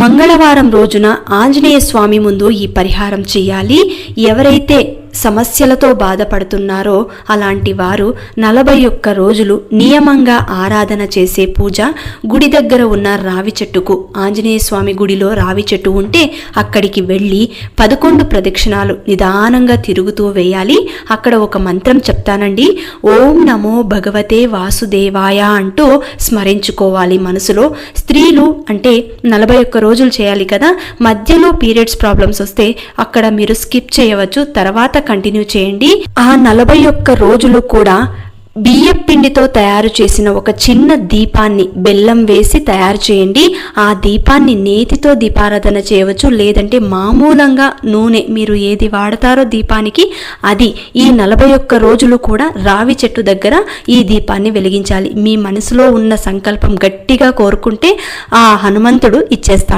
మంగళవారం రోజున ఆంజనేయ స్వామి ముందు ఈ పరిహారం చేయాలి. ఎవరైతే సమస్యలతో బాధపడుతున్నారో అలాంటి వారు 41 రోజులు నియమంగా ఆరాధన చేసే పూజ, గుడి దగ్గర ఉన్న రావి చెట్టుకు, ఆంజనేయ స్వామి గుడిలో రావి చెట్టు ఉంటే అక్కడికి వెళ్ళి 11 ప్రదక్షిణాలు నిదానంగా తిరుగుతూ వేయాలి. అక్కడ ఒక మంత్రం చెప్తానండి, ఓం నమో భగవతే వాసుదేవాయ అంటూ స్మరించుకోవాలి మనసులో. స్త్రీలు అంటే 41 రోజులు చేయాలి కదా, మధ్యలో పీరియడ్స్ ప్రాబ్లమ్స్ వస్తే అక్కడ మీరు స్కిప్ చేయవచ్చు, తర్వాత కంటిన్యూ చేయండి. ఆ 41 రోజులు కూడా బియ్యం పిండితో తయారు చేసిన ఒక చిన్న దీపాన్ని బెల్లం వేసి తయారు చేయండి. ఆ దీపాన్ని నేతితో దీపారాధన చేయవచ్చు, లేదంటే మామూలంగా నూనె మీరు ఏది వాడతారో దీపానికి అది. ఈ 41 రోజులు కూడా రావి చెట్టు దగ్గర ఈ దీపాన్ని వెలిగించాలి. మీ మనసులో ఉన్న సంకల్పం గట్టిగా కోరుకుంటే ఆ హనుమంతుడు ఇచ్చేస్తాడు.